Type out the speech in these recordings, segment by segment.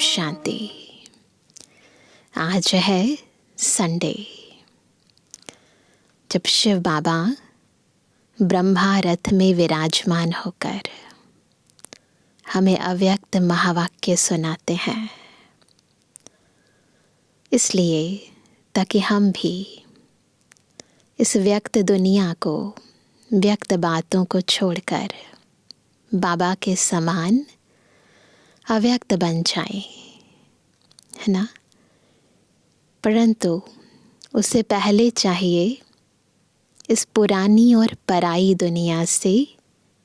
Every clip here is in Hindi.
शांति। आज है संडे, जब शिव बाबा ब्रह्मा रथ में विराजमान होकर हमें अव्यक्त महावाक्य सुनाते हैं। इसलिए ताकि हम भी इस व्यक्त दुनिया को, व्यक्त बातों को छोड़कर बाबा के समान अव्यक्त बन जाएं, है ना। परंतु उससे पहले चाहिए इस पुरानी और पराई दुनिया से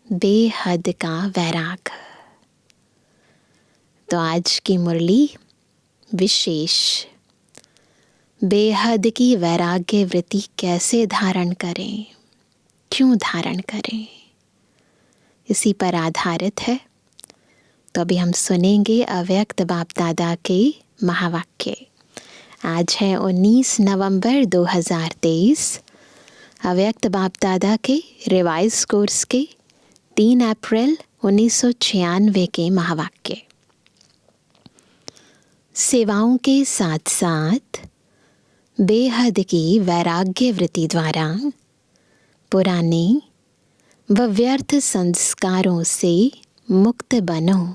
बेहद का वैराग। तो आज की मुरली विशेष बेहद की वैराग्य वृत्ति कैसे धारण करें, क्यों धारण करें, इसी पर आधारित है। तो अभी हम सुनेंगे अव्यक्त बाप दादा के महावाक्य। आज है 19 नवंबर 2023। अव्यक्त बाप दादा के रिवाइज कोर्स के 3 अप्रैल 1996 के महावाक्य। सेवाओं के साथ साथ बेहद की वैराग्य वृत्ति द्वारा पुराने व व्यर्थ संस्कारों से मुक्त बनो।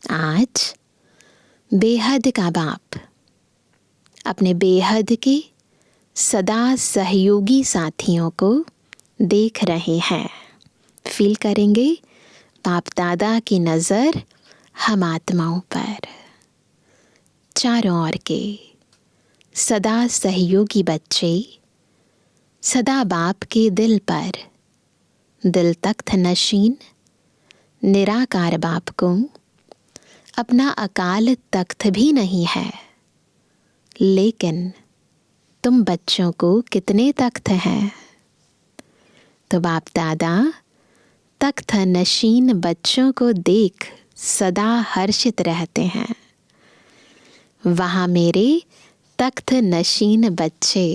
आज बेहद का बाप अपने बेहद के सदा सहयोगी साथियों को देख रहे हैं। फील करेंगे बाप दादा की नज़र हम आत्माओं पर। चारों ओर के सदा सहयोगी बच्चे सदा बाप के दिल पर, दिल तख्त नशीन निराकार बाप को अपना अकाल तख्त भी नहीं है। लेकिन तुम बच्चों को कितने तख्त हैं? तो बाप दादा तख्त नशीन बच्चों को देख सदा हर्षित रहते हैं। वहाँ मेरे तख्त नशीन बच्चे।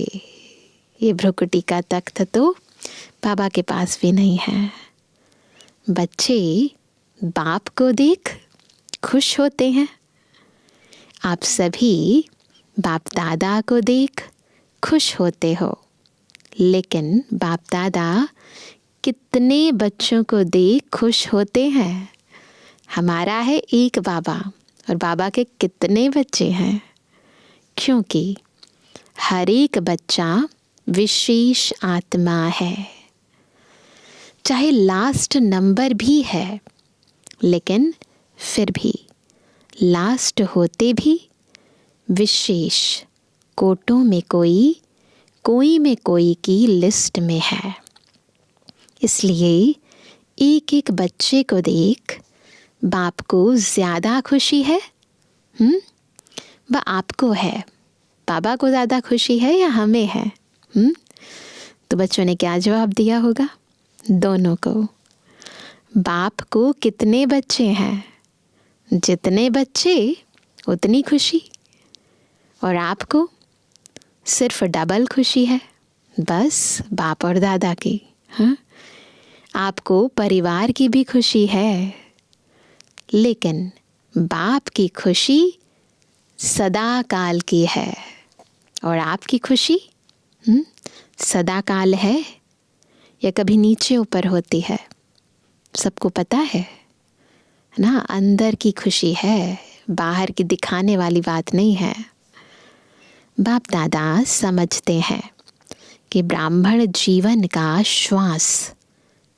ये भ्रुकुटी का तख्त तो बाबा के पास भी नहीं है। बच्चे बाप को देख खुश होते हैं। आप सभी बाप दादा को देख खुश होते हो। लेकिन बाप दादा कितने बच्चों को देख खुश होते हैं? हमारा है एक बाबा और बाबा के कितने बच्चे हैं? क्योंकि हर एक बच्चा विशेष आत्मा है। चाहे लास्ट नंबर भी है, लेकिन फिर भी लास्ट होते भी विशेष कोटों में कोई में कोई की लिस्ट में है। इसलिए एक एक बच्चे को देख बाप को ज़्यादा खुशी है। वह आपको है, बाबा को ज़्यादा खुशी है या हमें है? तो बच्चों ने क्या जवाब दिया होगा? दोनों को। बाप को कितने बच्चे हैं? जितने बच्चे उतनी खुशी। और आपको सिर्फ डबल खुशी है, बस बाप और दादा की। हाँ, आपको परिवार की भी खुशी है, लेकिन बाप की खुशी सदा काल की है। और आपकी खुशी सदा काल है या कभी नीचे ऊपर होती है? सबको पता है ना। अंदर की खुशी है, बाहर की दिखाने वाली बात नहीं है। बाप दादा समझते हैं कि ब्राह्मण जीवन का श्वास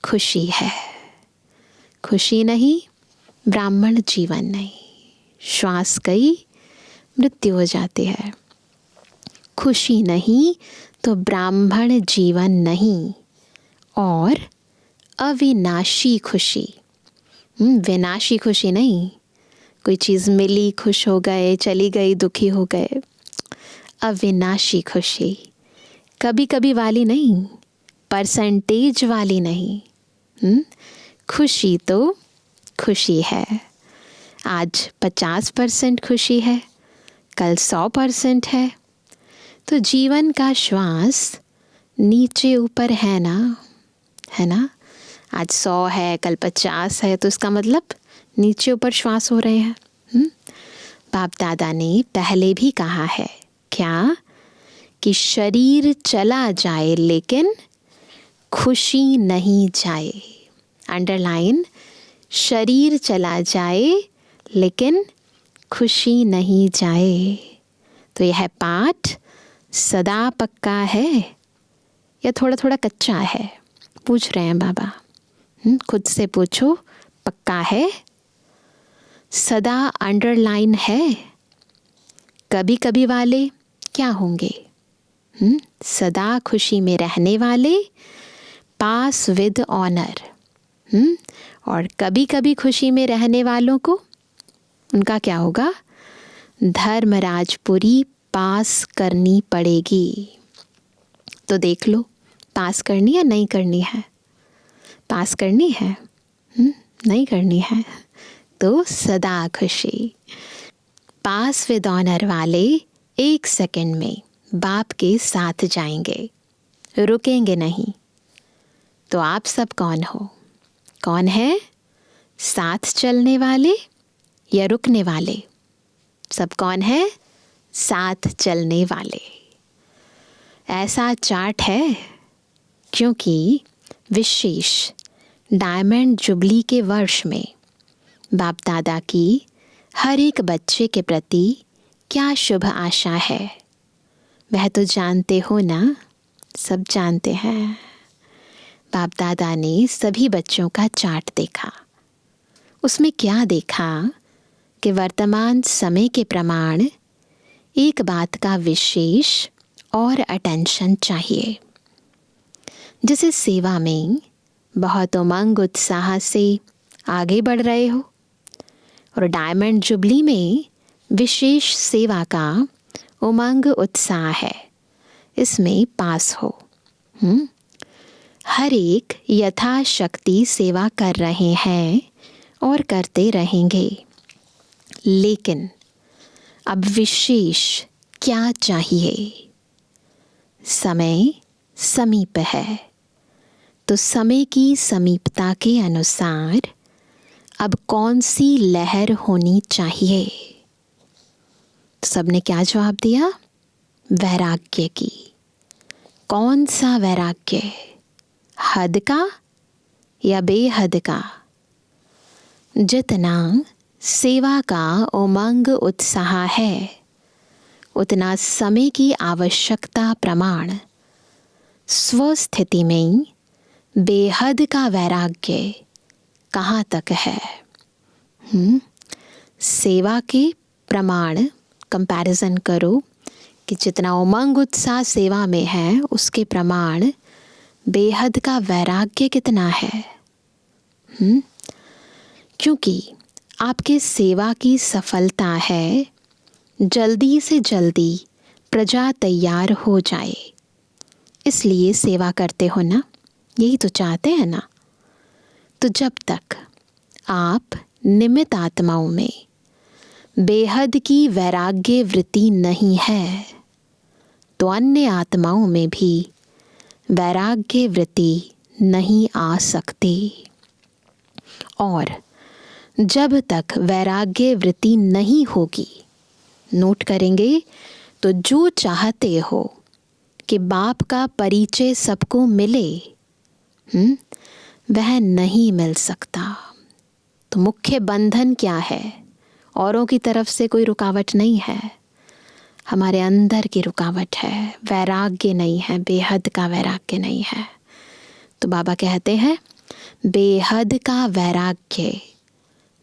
खुशी है। खुशी नहीं, ब्राह्मण जीवन नहीं। श्वास गई, मृत्यु हो जाती है। खुशी नहीं तो ब्राह्मण जीवन नहीं। और अविनाशी खुशी, विनाशी खुशी नहीं। कोई चीज़ मिली, खुश हो गए, चली गई, दुखी हो गए। अविनाशी खुशी, कभी कभी वाली नहीं, परसेंटेज वाली नहीं। खुशी तो खुशी है। आज 50% खुशी है, कल 100% है। तो जीवन का श्वास नीचे ऊपर है ना, है ना। आज 100 है, कल 50 है, तो इसका मतलब नीचे ऊपर श्वास हो रहे हैं। बाप दादा ने पहले भी कहा है क्या कि शरीर चला जाए लेकिन खुशी नहीं जाए। अंडरलाइन, शरीर चला जाए लेकिन खुशी नहीं जाए। तो यह पाठ सदा पक्का है या थोड़ा थोड़ा कच्चा है? पूछ रहे हैं बाबा। खुद से पूछो, पक्का है? सदा अंडरलाइन है? कभी कभी वाले क्या होंगे? सदा खुशी में रहने वाले पास विद ऑनर। और कभी कभी खुशी में रहने वालों को उनका क्या होगा? धर्मराजपुरी पास करनी पड़ेगी। तो देख लो, पास करनी या नहीं करनी है? पास करनी है? नहीं करनी है तो सदा खुशी। पास विद ऑनर वाले 1 सेकंड में बाप के साथ जाएंगे, रुकेंगे नहीं। तो आप सब कौन हो? कौन है? साथ चलने वाले या रुकने वाले? सब कौन है? साथ चलने वाले। ऐसा चार्ट है क्योंकि विशेष डायमंड जुबली के वर्ष में बाप दादा की हर एक बच्चे के प्रति क्या शुभ आशा है वह तो जानते हो ना? सब जानते हैं। बाप दादा ने सभी बच्चों का चार्ट देखा। उसमें क्या देखा कि वर्तमान समय के प्रमाण एक बात का विशेष और अटेंशन चाहिए। जैसे सेवा में बहुत उमंग उत्साह से आगे बढ़ रहे हो और डायमंड जुबली में विशेष सेवा का उमंग उत्साह है, इसमें पास हो। हर एक यथाशक्ति सेवा कर रहे हैं और करते रहेंगे, लेकिन अब विशेष क्या चाहिए? समय समीप है, तो समय की समीपता के अनुसार अब कौन सी लहर होनी चाहिए? तो सबने क्या जवाब दिया? वैराग्य की। कौन सा वैराग्य? हद का या बेहद का? जितना सेवा का उमंग उत्साह है उतना समय की आवश्यकता प्रमाण स्वस्थिति में बेहद का वैराग्य कहाँ तक है? सेवा के प्रमाण कंपैरिजन करो कि जितना उमंग उत्साह सेवा में है उसके प्रमाण बेहद का वैराग्य कितना है। क्योंकि आपके सेवा की सफलता है जल्दी से जल्दी प्रजा तैयार हो जाए, इसलिए सेवा करते हो ना? यही तो चाहते हैं ना? तो जब तक आप निमित्त आत्माओं में बेहद की वैराग्य वृत्ति नहीं है तो अन्य आत्माओं में भी वैराग्य वृत्ति नहीं आ सकती। और जब तक वैराग्य वृत्ति नहीं होगी, नोट करेंगे तो जो चाहते हो कि बाप का परिचय सबको मिले, वह नहीं मिल सकता। तो मुख्य बंधन क्या है? औरों की तरफ से कोई रुकावट नहीं है, हमारे अंदर की रुकावट है। वैराग्य नहीं है, बेहद का वैराग्य नहीं है। तो बाबा कहते हैं बेहद का वैराग्य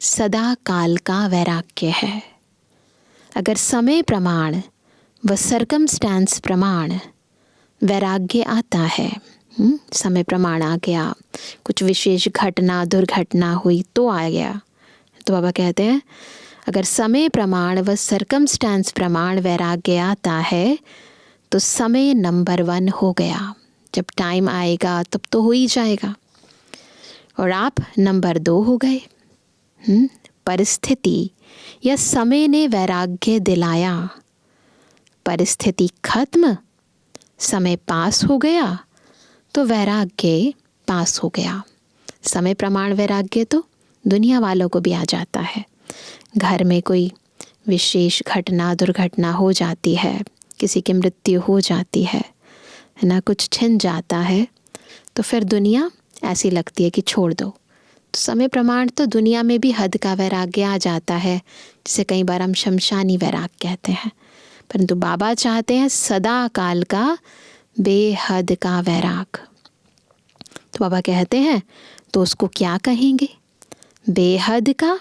सदा काल का वैराग्य है। अगर समय प्रमाण व सर्कमस्टेंस प्रमाण वैराग्य आता है, समय प्रमाण आ गया, कुछ विशेष घटना दुर्घटना हुई तो आ गया, तो बाबा कहते हैं अगर समय प्रमाण व सर्कमस्टेंस प्रमाण वैराग्य आता है तो समय नंबर 1 हो गया। जब टाइम आएगा तब तो हो ही जाएगा। और आप नंबर 2 हो गए। परिस्थिति या समय ने वैराग्य दिलाया, परिस्थिति खत्म, समय पास हो गया तो वैराग्य पास हो गया। समय प्रमाण वैराग्य तो दुनिया वालों को भी आ जाता है। घर में कोई विशेष घटना दुर्घटना हो जाती है, किसी की मृत्यु हो जाती है ना, कुछ छिन जाता है, तो फिर दुनिया ऐसी लगती है कि छोड़ दो। तो समय प्रमाण तो दुनिया में भी हद का वैराग्य आ जाता है, जिसे कई बार हम शमशानी वैराग कहते हैं। परंतु बाबा चाहते हैं सदा काल का बेहद का वैराग। तो बाबा कहते हैं तो उसको क्या कहेंगे, बेहद का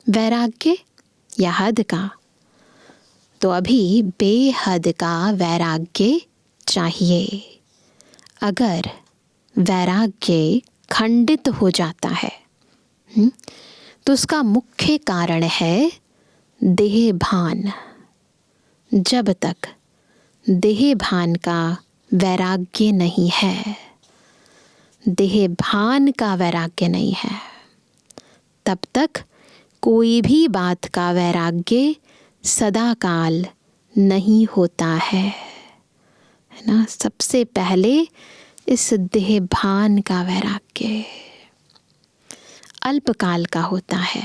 वैराग्य या हद का? तो अभी बेहद का वैराग्य चाहिए। अगर वैराग्य खंडित हो जाता है तो उसका मुख्य कारण है देह भान। जब तक देह भान का वैराग्य नहीं है, देह भान का वैराग्य नहीं है, तब तक कोई भी बात का वैराग्य सदा काल नहीं होता है ना। सबसे पहले इस देह भान का वैराग्य अल्पकाल का होता है।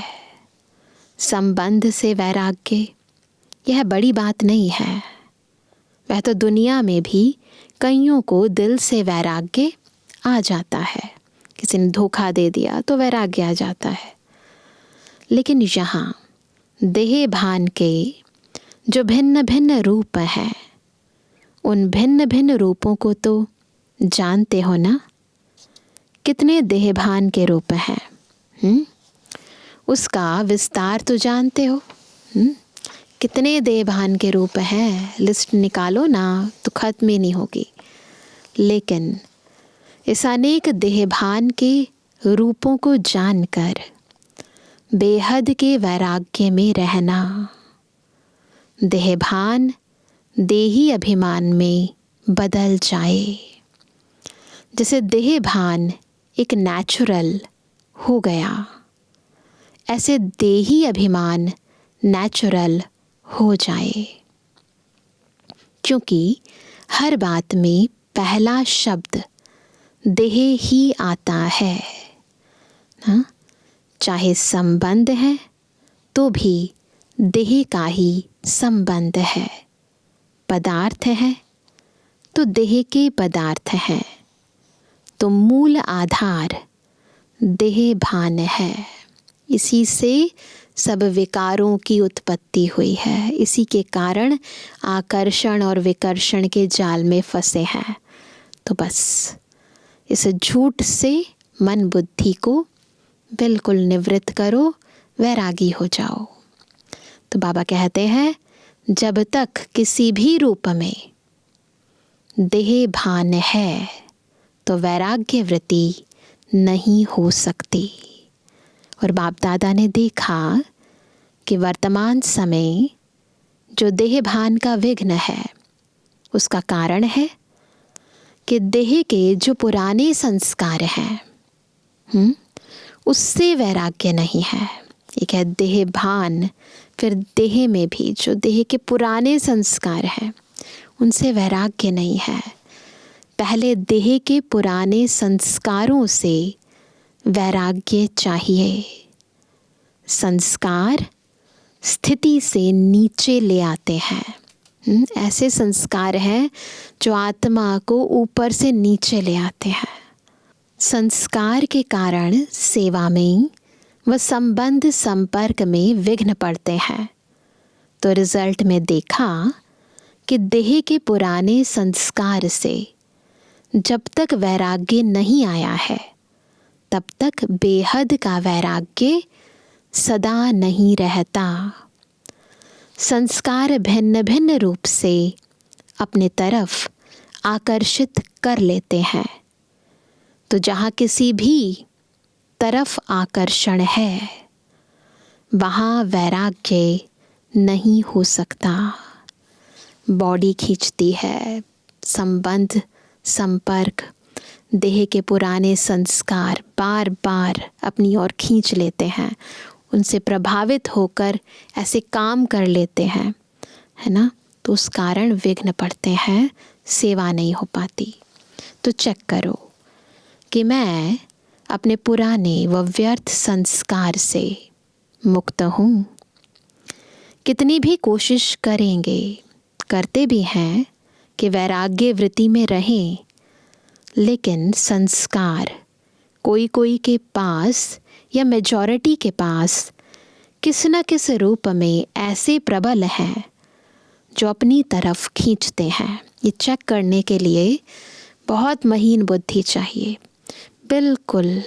संबंध से वैराग्य यह बड़ी बात नहीं है। वह तो दुनिया में भी कईयों को दिल से वैराग्य आ जाता है। किसी ने धोखा दे दिया तो वैराग्य आ जाता है। लेकिन यहाँ देह भान के जो भिन्न भिन्न रूप हैं, उन भिन्न भिन्न रूपों को तो जानते हो ना। कितने देह भान के रूप हैं, उसका विस्तार तो जानते हो। कितने देह भान के रूप हैं, लिस्ट निकालो ना तो खत्म ही नहीं होगी। लेकिन इस अनेक देह भान के रूपों को जानकर बेहद के वैराग्य में रहना, देह भान देही अभिमान में बदल जाए। जैसे देह भान एक नेचुरल हो गया, ऐसे देही अभिमान नेचुरल हो जाए। क्योंकि हर बात में पहला शब्द देह ही आता है ना। चाहे संबंध है तो भी देह का ही संबंध है, पदार्थ है तो देह के पदार्थ हैं। तो मूल आधार देह भान है। इसी से सब विकारों की उत्पत्ति हुई है। इसी के कारण आकर्षण और विकर्षण के जाल में फंसे हैं। तो बस इस झूठ से मन बुद्धि को बिल्कुल निवृत्त करो, वैरागी हो जाओ। तो बाबा कहते हैं जब तक किसी भी रूप में देह भान है तो वैराग्य वृत्ति नहीं हो सकती। और बाप दादा ने देखा कि वर्तमान समय जो देह भान का विघ्न है, उसका कारण है कि देह के जो पुराने संस्कार हैं उससे वैराग्य नहीं है। एक है देह भान, फिर देह में भी जो देह के पुराने संस्कार हैं उनसे वैराग्य नहीं है। पहले देह के पुराने संस्कारों से वैराग्य चाहिए। संस्कार स्थिति से नीचे ले आते हैं। ऐसे संस्कार हैं जो आत्मा को ऊपर से नीचे ले आते हैं। संस्कार के कारण सेवा में व संबंध संपर्क में विघ्न पड़ते हैं। तो रिजल्ट में देखा कि देह के पुराने संस्कार से जब तक वैराग्य नहीं आया है, तब तक बेहद का वैराग्य सदा नहीं रहता। संस्कार भिन्न भिन्न रूप से अपने तरफ आकर्षित कर लेते हैं। तो जहाँ किसी भी तरफ आकर्षण है, वहाँ वैराग्य नहीं हो सकता। बॉडी खींचती है, संबंध संपर्क, देह के पुराने संस्कार बार बार अपनी ओर खींच लेते हैं। उनसे प्रभावित होकर ऐसे काम कर लेते हैं, है ना। तो उस कारण विघ्न पड़ते हैं, सेवा नहीं हो पाती। तो चेक करो कि मैं अपने पुराने व व्यर्थ संस्कार से मुक्त हूँ। कितनी भी कोशिश करेंगे, करते भी हैं कि वैराग्य वृत्ति में रहें, लेकिन संस्कार कोई कोई के पास या मेजॉरिटी के पास किस न किस रूप में ऐसे प्रबल हैं जो अपनी तरफ खींचते हैं। ये चेक करने के लिए बहुत महीन बुद्धि चाहिए, बिल्कुल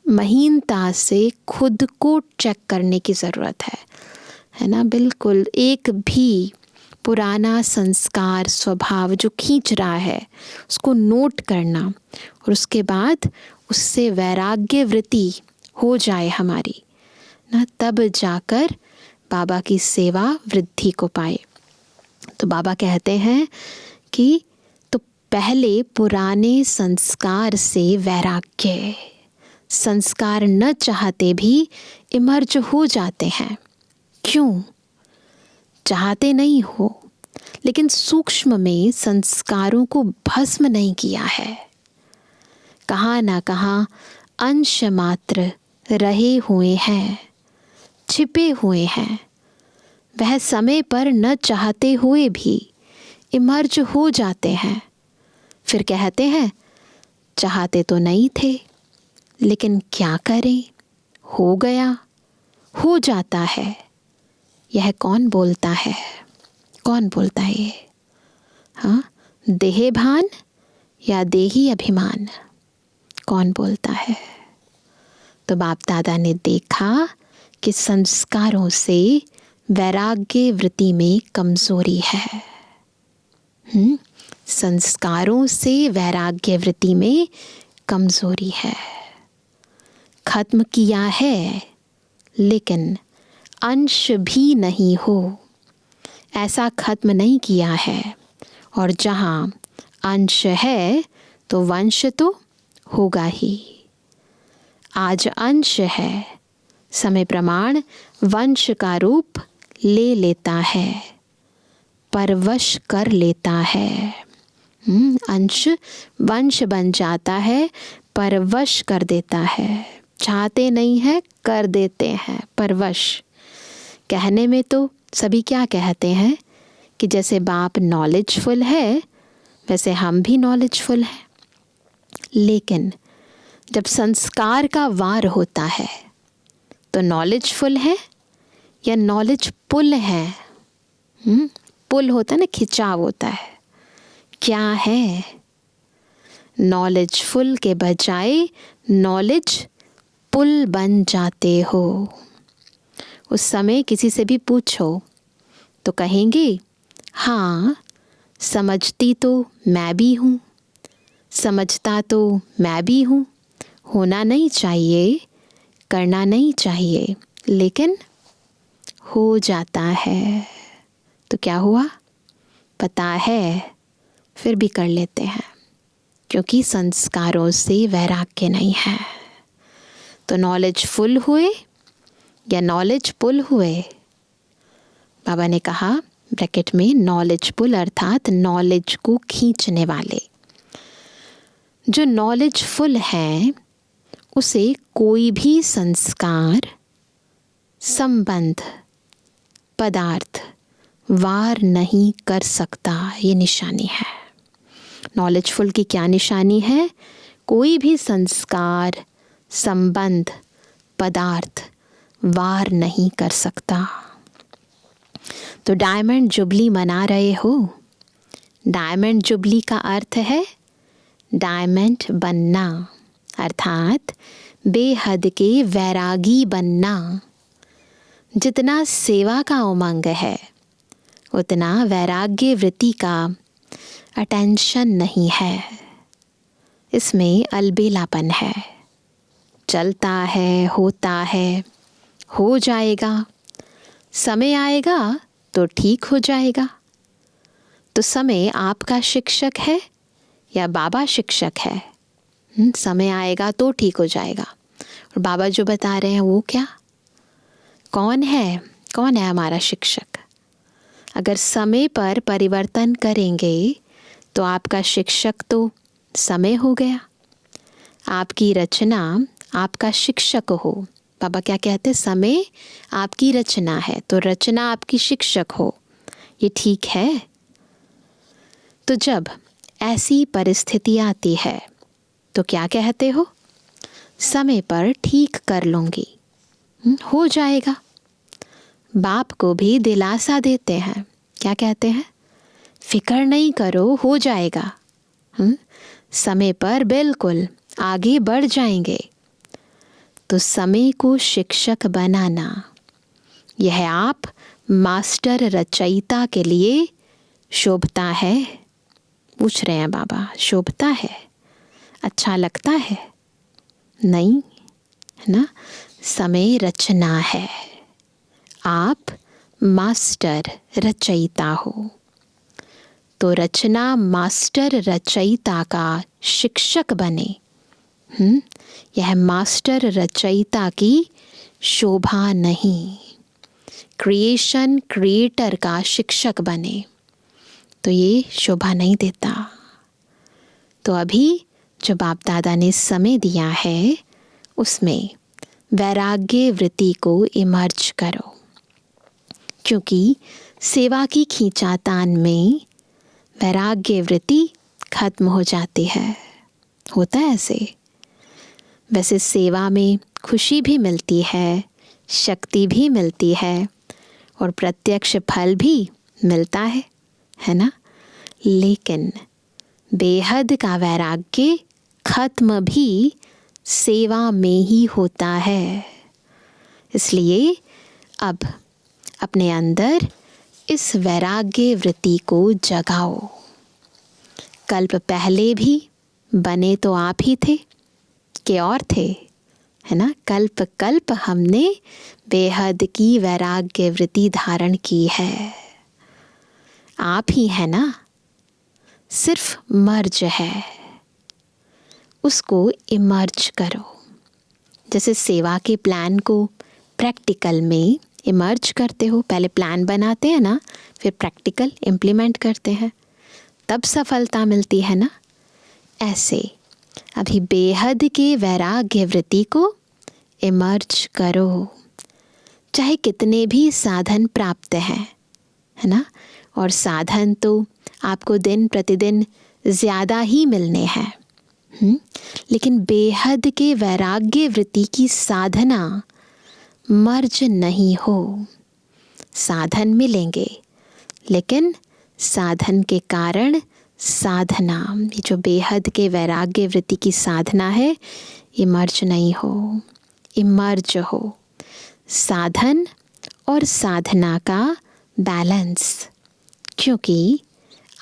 महीनता से खुद को चेक करने की ज़रूरत है ना। बिल्कुल एक भी पुराना संस्कार स्वभाव जो खींच रहा है उसको नोट करना, और उसके बाद उससे वैराग्य वृत्ति हो जाए हमारी ना, तब जाकर बाबा की सेवा वृद्धि को पाए। तो बाबा कहते हैं कि तो पहले पुराने संस्कार से वैराग्य, संस्कार न चाहते भी इमर्ज हो जाते हैं। क्यों? चाहते नहीं हो, लेकिन सूक्ष्म में संस्कारों को भस्म नहीं किया है। कहाँ ना कहाँ अंश मात्र रहे हुए हैं, छिपे हुए हैं। वह समय पर न चाहते हुए भी इमर्ज हो जाते हैं। फिर कहते हैं चाहते तो नहीं थे, लेकिन क्या करें, हो गया, हो जाता है। यह कौन बोलता है? कौन बोलता है ये? हाँ, देह भान या देही अभिमान? कौन बोलता है? तो बाप दादा ने देखा कि संस्कारों से वैराग्य वृत्ति में कमजोरी है। संस्कारों से वैराग्य वृत्ति में कमजोरी है। खत्म किया है, लेकिन अंश भी नहीं हो, ऐसा खत्म नहीं किया है। और जहाँ अंश है तो वंश तो होगा ही। आज अंश है, समय प्रमाण वंश का रूप ले लेता है, परवश कर लेता है। अंश वंश बन जाता है, परवश कर देता है। चाहते नहीं है, कर देते हैं परवश। कहने में तो सभी क्या कहते हैं कि जैसे बाप नॉलेजफुल है वैसे हम भी नॉलेजफुल हैं, लेकिन जब संस्कार का वार होता है तो नॉलेजफुल है या नॉलेज पुल है? पुल होता है ना, खिंचाव होता है। क्या है? नॉलेजफुल के बजाय नॉलेज पुल बन जाते हो। उस समय किसी से भी पूछो तो कहेंगे हाँ, समझती तो मैं भी हूँ, समझता तो मैं भी हूँ, होना नहीं चाहिए, करना नहीं चाहिए, लेकिन हो जाता है। तो क्या हुआ? पता है, फिर भी कर लेते हैं, क्योंकि संस्कारों से वैराग्य नहीं है। तो नॉलेजफुल हुए या नॉलेजफुल हुए? बाबा ने कहा ब्रैकेट में नॉलेजफुल अर्थात नॉलेज को खींचने वाले। जो नॉलेजफुल है उसे कोई भी संस्कार, संबंध, पदार्थ वार नहीं कर सकता। ये निशानी है। नॉलेजफुल की क्या निशानी है? कोई भी संस्कार, संबंध, पदार्थ वार नहीं कर सकता। तो डायमंड जुबली मना रहे हो। डायमंड जुबली का अर्थ है डायमंड बनना, अर्थात बेहद के वैरागी बनना। जितना सेवा का उमंग है उतना वैराग्य वृत्ति का अटेंशन नहीं है। इसमें अलबेलापन है। चलता है, होता है, हो जाएगा, समय आएगा तो ठीक हो जाएगा। तो समय आपका शिक्षक है या बाबा शिक्षक है? समय आएगा तो ठीक हो जाएगा। और बाबा जो बता रहे हैं वो क्या? कौन है? कौन है हमारा शिक्षक? अगर समय पर परिवर्तन करेंगे तो आपका शिक्षक तो समय हो गया। आपकी रचना आपका शिक्षक हो, बाबा क्या कहते, समय आपकी रचना है तो रचना आपकी शिक्षक हो, ये ठीक है। तो जब ऐसी परिस्थिति आती है तो क्या कहते हो, समय पर ठीक कर लूँगी, हो जाएगा। बाप को भी दिलासा देते हैं, क्या कहते हैं, फिक्र नहीं करो, हो जाएगा। समय पर बिल्कुल आगे बढ़ जाएंगे। तो समय को शिक्षक बनाना, यह आप मास्टर रचयिता के लिए शोभता है। पूछ रहे हैं बाबा, शोभता है, अच्छा लगता है? नहीं, है ना। समय रचना है, आप मास्टर रचयिता हो। तो रचना मास्टर रचयिता का शिक्षक बने। यह मास्टर रचयिता की शोभा नहीं। क्रिएशन क्रिएटर का शिक्षक बने तो ये शोभा नहीं देता। तो अभी जो बाप दादा ने समय दिया है उसमें वैराग्य वृत्ति को इमर्ज करो, क्योंकि सेवा की खींचातान में वैराग्य वृत्ति खत्म हो जाती है। होता है ऐसे। वैसे सेवा में खुशी भी मिलती है, शक्ति भी मिलती है और प्रत्यक्ष फल भी मिलता है ना। लेकिन बेहद का वैराग्य खत्म भी सेवा में ही होता है। इसलिए अब अपने अंदर इस वैराग्य वृत्ति को जगाओ। कल्प पहले भी बने तो आप ही थे कि और थे, है ना। कल्प कल्प हमने बेहद की वैराग्य वृत्ति धारण की है। आप ही है ना, सिर्फ मर्ज है, उसको इमर्ज करो। जैसे सेवा के प्लान को प्रैक्टिकल में इमर्ज करते हो, पहले प्लान बनाते हैं ना, फिर प्रैक्टिकल इम्प्लीमेंट करते हैं, तब सफलता मिलती है ना। ऐसे अभी बेहद के वैराग्य वृत्ति को इमर्ज करो। चाहे कितने भी साधन प्राप्त हैं, है ना, और साधन तो आपको दिन प्रतिदिन ज़्यादा ही मिलने हैं, लेकिन बेहद के वैराग्य वृत्ति की साधना मर्ज नहीं हो। साधन मिलेंगे लेकिन साधन के कारण साधना, ये जो बेहद के वैराग्य वृत्ति की साधना है, ये मर्ज नहीं हो, इमर्ज हो। साधन और साधना का बैलेंस, क्योंकि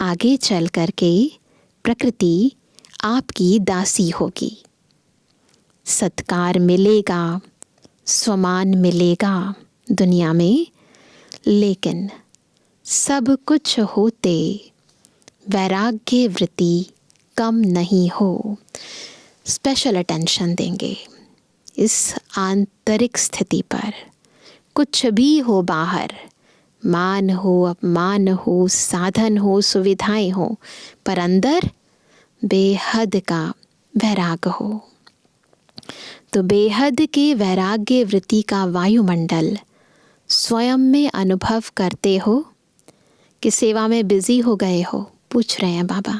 आगे चल कर के प्रकृति आपकी दासी होगी। सत्कार मिलेगा, सम्मान मिलेगा दुनिया में, लेकिन सब कुछ होते वैराग्य वृत्ति कम नहीं हो। स्पेशल अटेंशन देंगे इस आंतरिक स्थिति पर। कुछ भी हो बाहर, मान हो, अपमान हो, साधन हो, सुविधाएं हो, पर अंदर बेहद का वैराग हो। तो बेहद के वैराग्य वृत्ति का वायुमंडल स्वयं में अनुभव करते हो कि सेवा में बिजी हो गए हो। पूछ रहे हैं बाबा,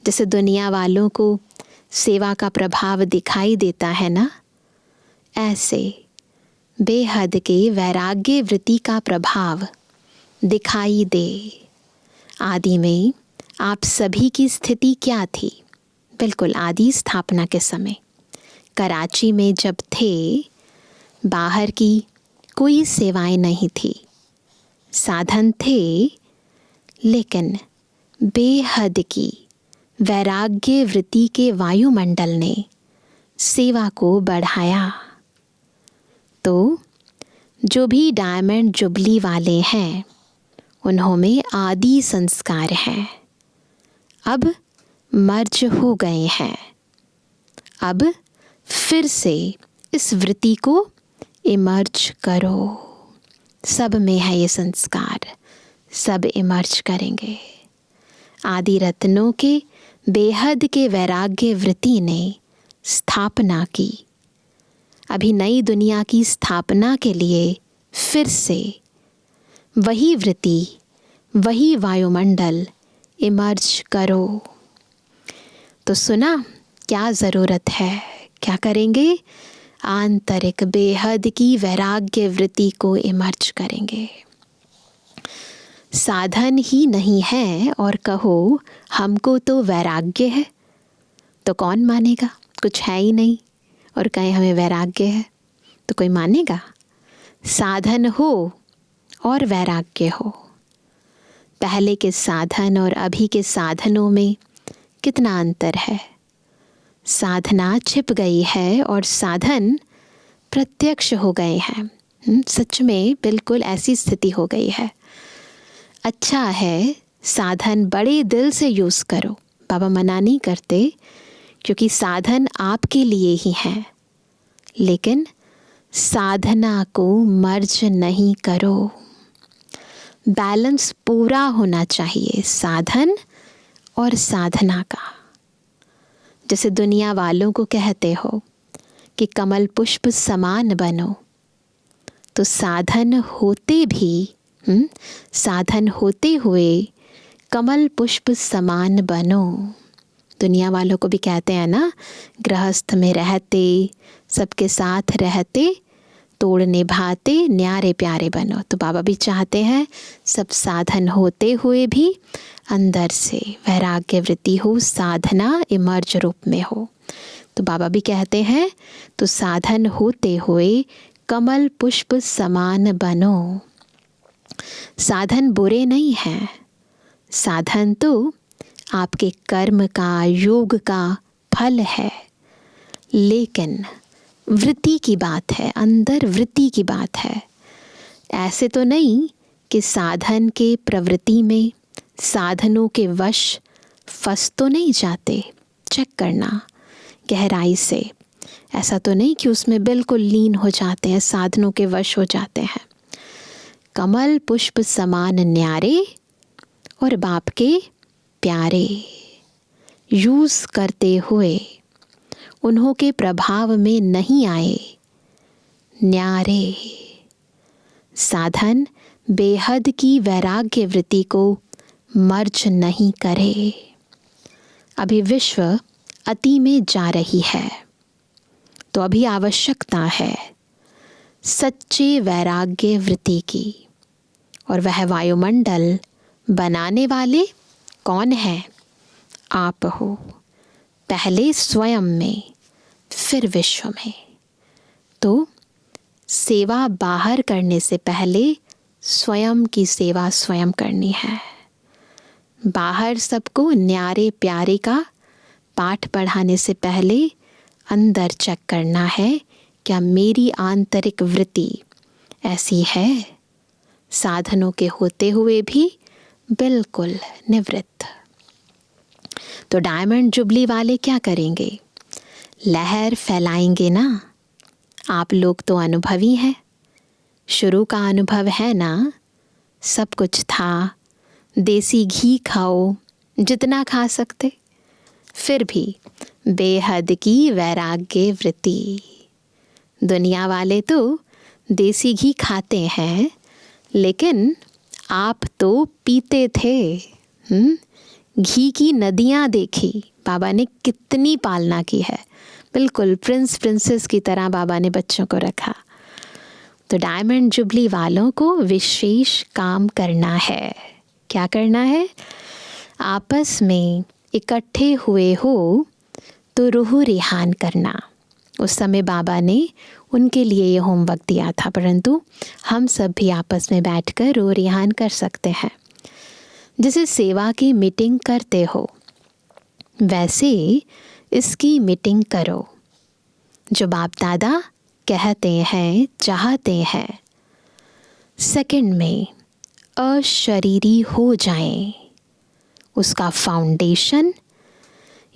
जैसे दुनिया वालों को सेवा का प्रभाव दिखाई देता है ना, ऐसे बेहद के वैराग्य वृत्ति का प्रभाव दिखाई दे। आदि में आप सभी की स्थिति क्या थी? बिल्कुल आदि स्थापना के समय कराची में जब थे, बाहर की कोई सेवाएं नहीं थी, साधन थे, लेकिन बेहद की वैराग्य वृत्ति के वायुमंडल ने सेवा को बढ़ाया। तो जो भी डायमंड जुबली वाले हैं, उन्होंने आदि संस्कार हैं, अब मर्ज हो गए हैं। अब फिर से इस वृत्ति को इमर्ज करो। सब में है ये संस्कार, सब इमर्ज करेंगे। आदि रत्नों के बेहद के वैराग्य वृत्ति ने स्थापना की। अभी नई दुनिया की स्थापना के लिए फिर से वही वृत्ति, वही वायुमंडल इमर्ज करो। तो सुना, क्या ज़रूरत है, क्या करेंगे? आंतरिक बेहद की वैराग्य वृत्ति को इमर्ज करेंगे। साधन ही नहीं है और कहो हमको तो वैराग्य है, तो कौन मानेगा? कुछ है ही नहीं और कहें हमें वैराग्य है, तो कोई मानेगा? साधन हो और वैराग्य हो, पहले के साधन और अभी के साधनों में कितना अंतर है। साधना छिप गई है और साधन प्रत्यक्ष हो गए हैं। सच में बिल्कुल ऐसी स्थिति हो गई है। अच्छा है साधन बड़े दिल से यूज़ करो, बाबा मना नहीं करते, क्योंकि साधन आपके लिए ही हैं, लेकिन साधना को मर्ज नहीं करो। बैलेंस पूरा होना चाहिए साधन और साधना का। जैसे दुनिया वालों को कहते हो कि कमल पुष्प समान बनो, तो साधन होते भी साधन होते हुए कमल पुष्प समान बनो। दुनिया वालों को भी कहते हैं ना, गृहस्थ में रहते, सबके साथ रहते, तोड़ निभाते, न्यारे प्यारे बनो। तो बाबा भी चाहते हैं सब साधन होते हुए भी अंदर से वैराग्य वृत्ति हो, साधना इमर्ज रूप में हो। तो बाबा भी कहते हैं तो साधन होते हुए कमल पुष्प समान बनो। साधन बुरे नहीं हैं, साधन तो आपके कर्म का, योग का फल है, लेकिन वृत्ति की बात है, अंदर वृत्ति की बात है। ऐसे तो नहीं कि साधन के प्रवृत्ति में, साधनों के वश फंस तो नहीं जाते। चेक करना गहराई से, ऐसा तो नहीं कि उसमें बिल्कुल लीन हो जाते हैं, साधनों के वश हो जाते हैं। कमल पुष्प समान न्यारे और बाप के प्यारे, यूज़ करते हुए उन्हों के प्रभाव में नहीं आए, न्यारे। साधन बेहद की वैराग्य वृत्ति को मर्ज नहीं करे। अभी विश्व अति में जा रही है, तो अभी आवश्यकता है सच्चे वैराग्य वृत्ति की। और वह वायुमंडल बनाने वाले कौन है? आप हो। पहले स्वयं में, फिर विश्व में। तो सेवा बाहर करने से पहले स्वयं की सेवा स्वयं करनी है। बाहर सबको न्यारे प्यारे का पाठ पढ़ाने से पहले अंदर चेक करना है, क्या मेरी आंतरिक वृत्ति ऐसी है, साधनों के होते हुए भी बिल्कुल निवृत्त। तो डायमंड जुबली वाले क्या करेंगे? लहर फैलाएंगे ना। आप लोग तो अनुभवी हैं, शुरू का अनुभव है ना, सब कुछ था, देसी घी खाओ जितना खा सकते, फिर भी बेहद की वैराग्य वृत्ति। दुनिया वाले तो देसी घी खाते हैं, लेकिन आप तो पीते थे। घी की नदियाँ देखी, बाबा ने कितनी पालना की है, बिल्कुल प्रिंस प्रिंसेस की तरह बाबा ने बच्चों को रखा। तो डायमंड जुबली वालों को विशेष काम करना है। क्या करना है? आपस में इकट्ठे हुए हो तो रूह रिहान करना। उस समय बाबा ने उनके लिए ये होमवर्क दिया था, परंतु हम सब भी आपस में बैठकर रूह रिहान कर सकते हैं। जैसे सेवा की मीटिंग करते हो, वैसे इसकी मीटिंग करो। जो बाप दादा कहते हैं, चाहते हैं, सेकंड में अशरीरी हो जाएं, उसका फाउंडेशन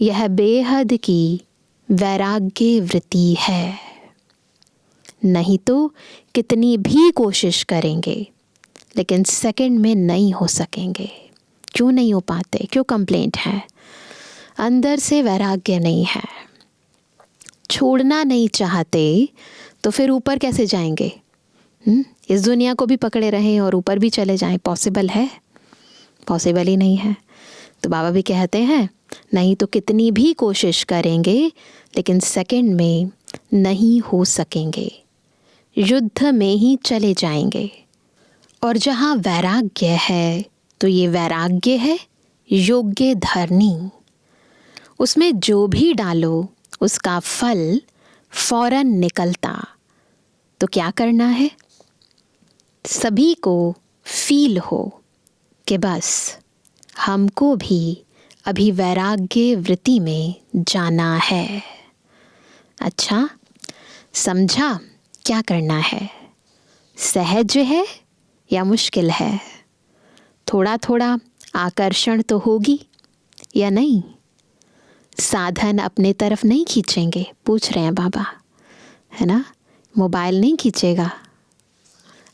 यह बेहद की वैराग्य वृत्ति है। नहीं तो कितनी भी कोशिश करेंगे, लेकिन सेकंड में नहीं हो सकेंगे। क्यों नहीं हो पाते? क्यों कंप्लेंट है? अंदर से वैराग्य नहीं है। छोड़ना नहीं चाहते तो फिर ऊपर कैसे जाएंगे? इस दुनिया को भी पकड़े रहें और ऊपर भी चले जाएं, पॉसिबल है? पॉसिबल ही नहीं है। तो बाबा भी कहते हैं नहीं तो कितनी भी कोशिश करेंगे लेकिन सेकंड में नहीं हो सकेंगे, युद्ध में ही चले जाएंगे। और जहाँ वैराग्य है तो ये वैराग्य है योग्य धरनी। उसमें जो भी डालो उसका फल फौरन निकलता। तो क्या करना है? सभी को फील हो कि बस हमको भी अभी वैराग्य वृत्ति में जाना है। अच्छा, समझा क्या करना है? सहज है या मुश्किल है? थोड़ा थोड़ा आकर्षण तो होगी या नहीं? साधन अपने तरफ नहीं खींचेंगे? पूछ रहे हैं बाबा, है ना? मोबाइल नहीं खींचेगा।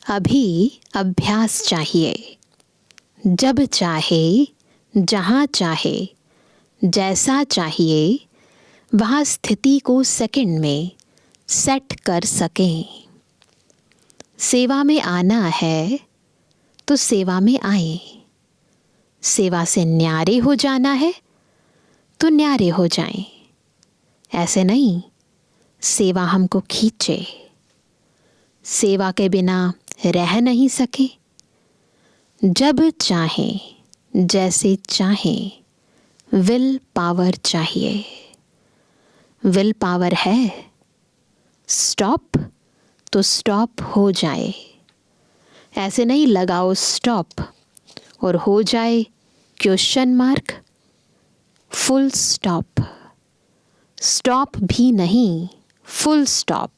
अभी अभ्यास चाहिए। जब चाहे, जहाँ चाहे, जैसा चाहिए वहाँ स्थिति को सेकंड में सेट कर सकें। सेवा में आना है तो सेवा में आए। सेवा से न्यारे हो जाना है तो न्यारे हो जाएं। ऐसे नहीं सेवा हमको खींचे, सेवा के बिना रह नहीं सके। जब चाहें, जैसे चाहें, विल पावर चाहिए। विल पावर है, स्टॉप तो स्टॉप हो जाए। ऐसे नहीं लगाओ स्टॉप और हो जाए question mark, full stop. Stop भी नहीं, फुल स्टॉप।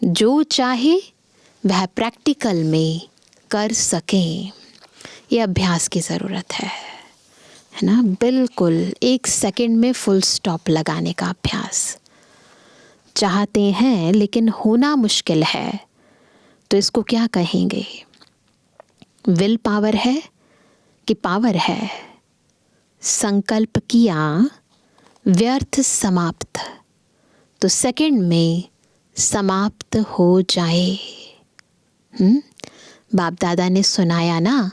जो चाहे वह प्रैक्टिकल में कर सकें। ये अभ्यास की ज़रूरत है ना? बिल्कुल 1 सेकंड में फुल स्टॉप लगाने का अभ्यास चाहते हैं लेकिन होना मुश्किल है तो इसको क्या कहेंगे? विल पावर है कि पावर है? संकल्प किया, व्यर्थ समाप्त, तो सेकंड में समाप्त हो जाए। बाप दादा ने सुनाया ना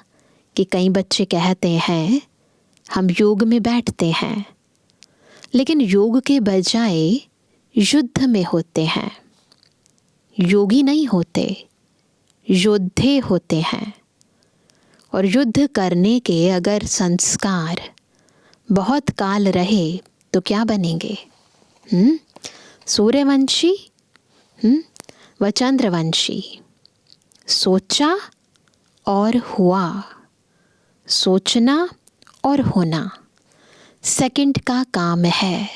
कि कई बच्चे कहते हैं हम योग में बैठते हैं लेकिन योग के बजाय युद्ध में होते हैं। योगी नहीं होते, योद्धे होते हैं। और युद्ध करने के अगर संस्कार बहुत काल रहे तो क्या बनेंगे? सूर्यवंशी व चंद्रवंशी। सोचा और हुआ, सोचना और होना सेकंड का काम है।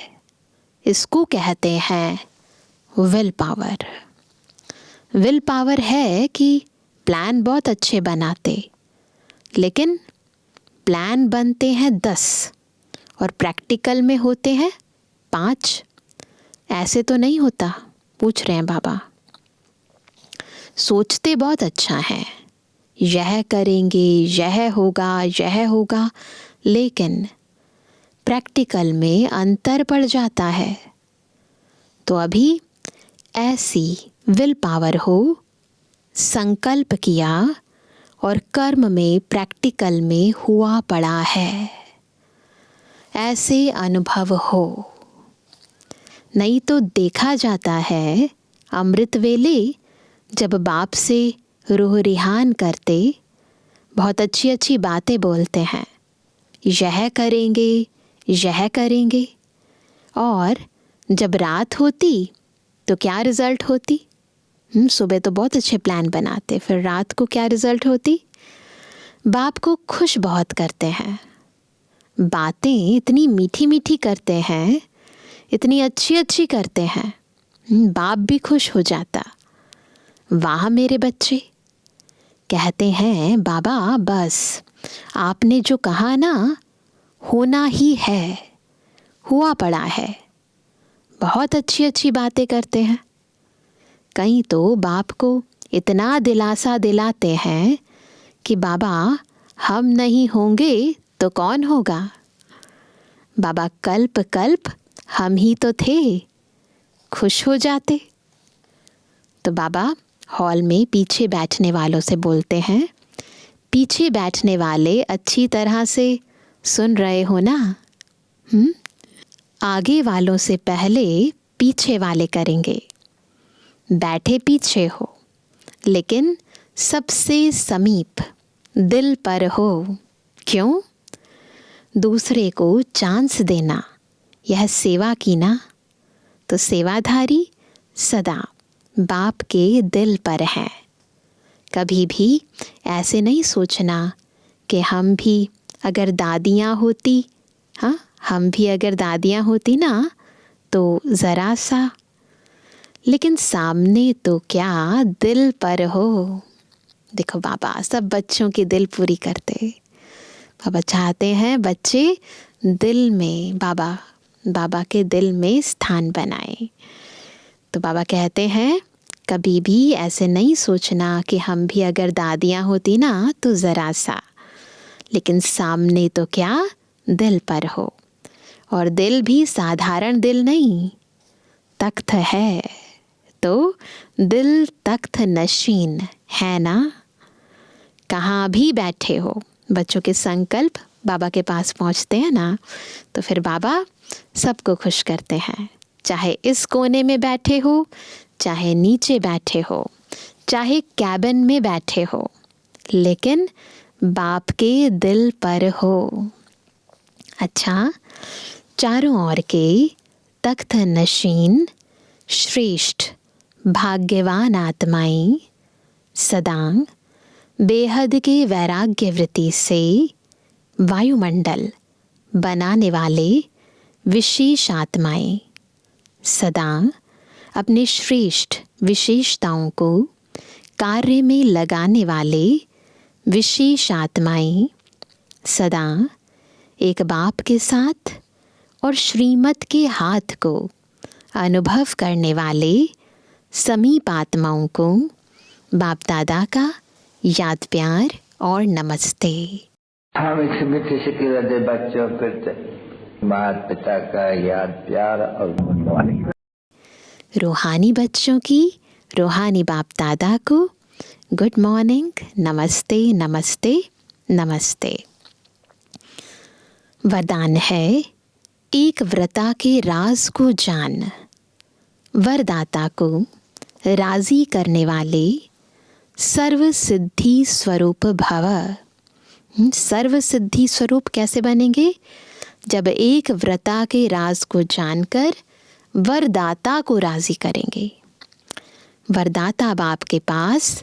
इसको कहते हैं विल पावर। विल पावर है कि प्लान बहुत अच्छे बनाते लेकिन प्लान बनते हैं 10 और प्रैक्टिकल में होते हैं 5। ऐसे तो नहीं होता। पूछ रहे हैं बाबा। सोचते बहुत अच्छा है, यह करेंगे, यह होगा, लेकिन प्रैक्टिकल में अंतर पड़ जाता है। तो अभी ऐसी विल पावर हो, संकल्प किया और कर्म में प्रैक्टिकल में हुआ पड़ा है, ऐसे अनुभव हो। नहीं तो देखा जाता है अमृत वेले जब बाप से रूह रिहान करते बहुत अच्छी अच्छी बातें बोलते हैं, यह करेंगे, और जब रात होती तो क्या रिज़ल्ट होती? सुबह तो बहुत अच्छे प्लान बनाते, फिर रात को क्या रिज़ल्ट होती? बाप को खुश बहुत करते हैं, बातें इतनी मीठी मीठी करते हैं, इतनी अच्छी अच्छी करते हैं, बाप भी खुश हो जाता। वाह मेरे बच्चे। कहते हैं बाबा बस आपने जो कहा ना होना ही है, हुआ पड़ा है। बहुत अच्छी अच्छी बातें करते हैं। कई तो बाप को इतना दिलासा दिलाते हैं कि बाबा हम नहीं होंगे तो कौन होगा? बाबा कल्प कल्प हम ही तो थे, खुश हो जाते। तो बाबा हॉल में पीछे बैठने वालों से बोलते हैं, पीछे बैठने वाले अच्छी तरह से सुन रहे हो ना? आगे वालों से पहले पीछे वाले करेंगे। बैठे पीछे हो, लेकिन सबसे समीप दिल पर हो। क्यों? दूसरे को चांस देना, यह सेवा की ना। तो सेवाधारी सदा बाप के दिल पर है। कभी भी ऐसे नहीं सोचना कि हम भी अगर दादियाँ होती, हाँ, हम भी अगर दादियाँ होती ना तो ज़रा सा, लेकिन सामने तो क्या दिल पर हो। देखो बाबा सब बच्चों की दिल पूरी करते। बाबा चाहते हैं बच्चे दिल में बाबा के दिल में स्थान बनाए। तो बाबा कहते हैं कभी भी ऐसे नहीं सोचना कि हम भी अगर दादियाँ होती ना तो ज़रा सा, लेकिन सामने तो क्या दिल पर हो। और दिल भी साधारण दिल नहीं, तख्त है। तो दिल तख्त नशीन है ना। कहाँ भी बैठे हो, बच्चों के संकल्प बाबा के पास पहुँचते हैं ना, तो फिर बाबा सबको खुश करते हैं। चाहे इस कोने में बैठे हो, चाहे नीचे बैठे हो, चाहे कैबिन में बैठे हो, लेकिन बाप के दिल पर हो। अच्छा, चारों ओर के तख्त नशीन श्रेष्ठ भाग्यवान आत्माएं सदा बेहद के वैराग्य वृत्ति से वायुमंडल बनाने वाले विशेष आत्माएं सदा अपने श्रेष्ठ विशेषताओं को कार्य में लगाने वाले विशेष आत्माएं सदा एक बाप के साथ और श्रीमत के हाथ को अनुभव करने वाले समीप आत्माओं को बाप दादा का याद प्यार और नमस्ते। हम इस मिट्टी से किरते बच्चों पर माता पिता का याद प्यार और रूहानी बच्चों की रूहानी बाप दादा को गुड मॉर्निंग, नमस्ते नमस्ते नमस्ते। वरदान है एक व्रता के राज को जान। वरदाता को राजी करने वाले सर्व सिद्धि स्वरूप भव। सर्व सिद्धि स्वरूप कैसे बनेंगे? जब एक व्रता के राज को जानकर वरदाता को राजी करेंगे। वरदाता बाप के पास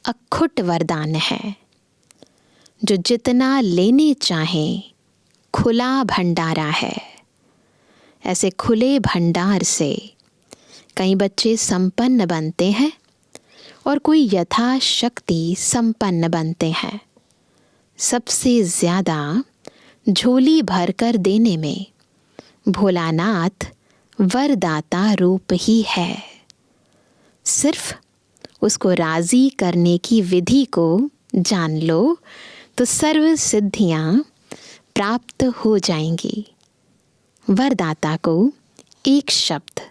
अखुट वरदान है, जो जितना लेने चाहें खुला भंडारा है। ऐसे खुले भंडार से कई बच्चे संपन्न बनते हैं और कोई यथाशक्ति संपन्न बनते हैं। सबसे ज़्यादा झोली भरकर देने में भोलानाथ वरदाता रूप ही है। सिर्फ उसको राजी करने की विधि को जान लो तो सर्व सिद्धियां प्राप्त हो जाएंगी। वरदाता को एक शब्द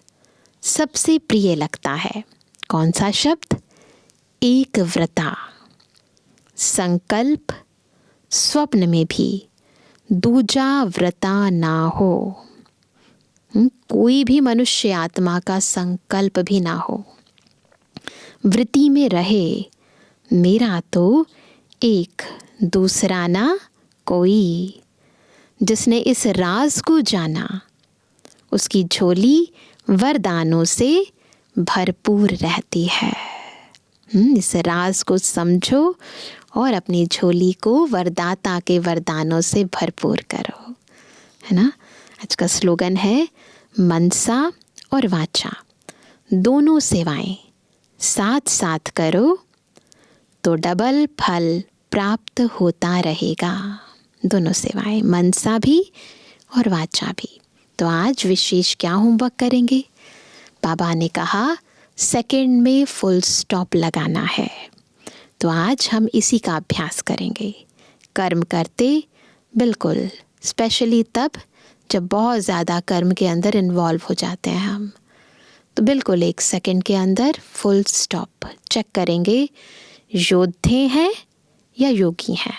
सबसे प्रिय लगता है। कौन सा शब्द? एक व्रता। संकल्प स्वप्न में भी दूजा व्रता ना हो। कोई भी मनुष्य आत्मा का संकल्प भी ना हो। वृत्ति में रहे मेरा तो एक, दूसरा ना कोई। जिसने इस राज को जाना उसकी झोली वरदानों से भरपूर रहती है। इस राज को समझो और अपनी झोली को वरदाता के वरदानों से भरपूर करो, है ना। आज का स्लोगन है मनसा और वाचा दोनों सेवाएं साथ साथ करो तो डबल फल प्राप्त होता रहेगा। दोनों सेवाएं, मनसा भी और वाचा भी। तो आज विशेष क्या होमवर्क करेंगे? बाबा ने कहा सेकंड में फुल स्टॉप लगाना है, तो आज हम इसी का अभ्यास करेंगे। कर्म करते बिल्कुल, स्पेशली तब जब बहुत ज़्यादा कर्म के अंदर इन्वॉल्व हो जाते हैं हम, तो बिल्कुल 1 सेकंड के अंदर फुल स्टॉप। चेक करेंगे योद्धे हैं या योगी हैं,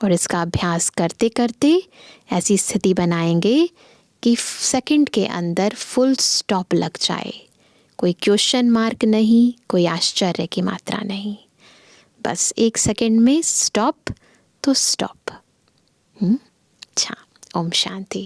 और इसका अभ्यास करते करते ऐसी स्थिति बनाएंगे कि सेकंड के अंदर फुल स्टॉप लग जाए। कोई क्वेश्चन मार्क नहीं, कोई आश्चर्य की मात्रा नहीं, बस 1 सेकंड में स्टॉप तो स्टॉप। अच्छा, ओम शांति।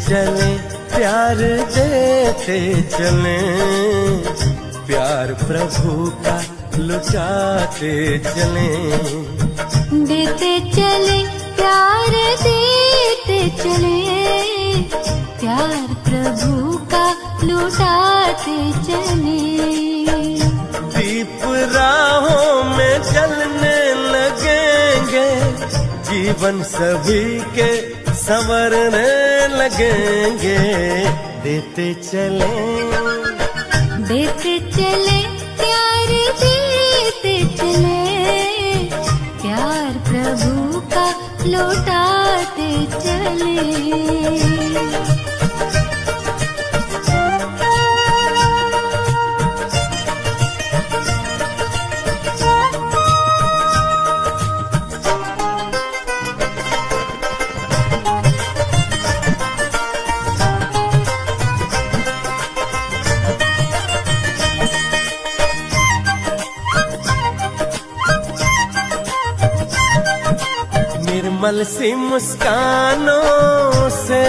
चले प्यार देते चले, प्यार प्रभु का लुटाते चले। देते चले प्यार देते चले, प्यार प्रभु का लुटाते चले। दीप राहों में जलने लगेंगे, जीवन सभी के संवरने लगेंगे। देते चले प्यार देते चले, प्यार प्रभु का लौटाते चले। निर्मल सी मुस्कानों से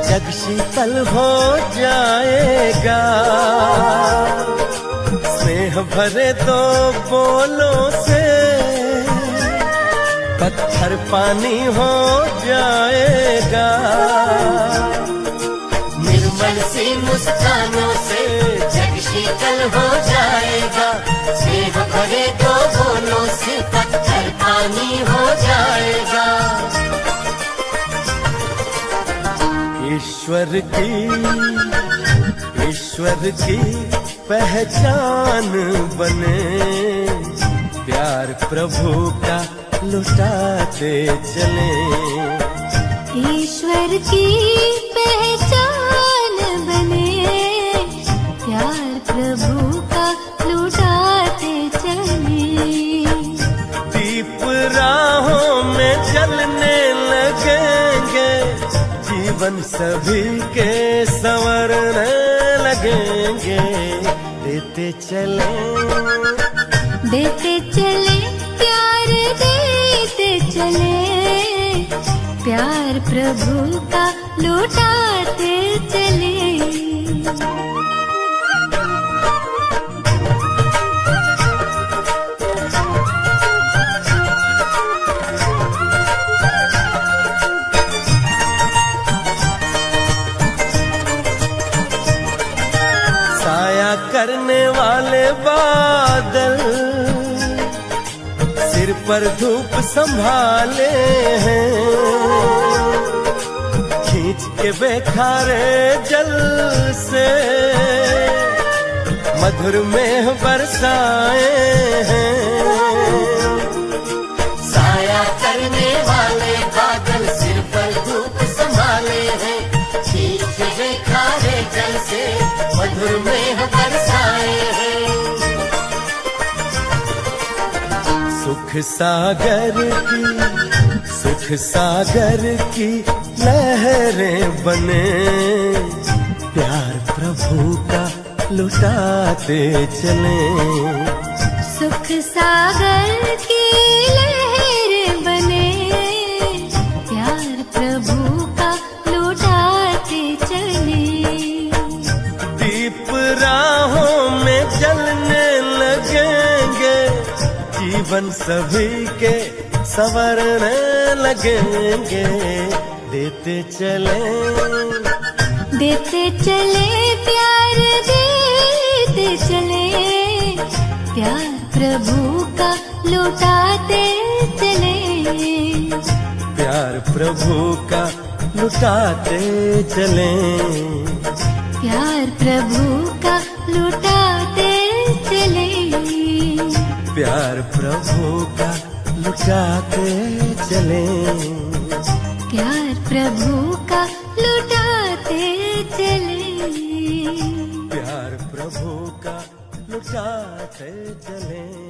जग शीतल हो जाएगा, स्नेह भरे दो बोलों से पत्थर पानी हो जाएगा। निर्मल सी मुस्कानों से जग शीतल हो जाएगा, स्नेह भरे दो बोलों से पत्थर पानी हो जाएगा। ईश्वर की पहचान बने, प्यार प्रभु का लुटाते चले। ईश्वर की पहचान बने, प्यार प्रभु का लुटाते चले। दीप राहों में जलने लगेंगे, जीवन सभी के संवरने लगेंगे। देते चले प्यार देते चले, प्यार प्रभु का लुटाते चले। साया करने वाले बादल सिर पर धूप संभाले हैं, खींच के बेखारे जल से मधुर मेह बरसाए हैं। साया करने वाले बादल सिर पर धूप संभाले हैं, खींच के बेखारे जल से मधुर मेह बरसाए हैं। सुख सागर की लहरें बने, प्यार प्रभु का लुटाते चले। सुख सागर की लहरें बने, प्यार प्रभु का लुटाते चले। दीप राहों में जलने लगेंगे, जीवन सभी के संवरने लगेंगे। देते चले प्यार देते चले, प्यार प्रभु का लुटाते चले, प्यार प्रभु का लुटाते चले, प्यार प्रभु का लुटाते चले, प्यार प्रभु का लुटाते चले, प्यार प्रभु का लुटाते चले, प्यार प्रभु का लुटाते चले।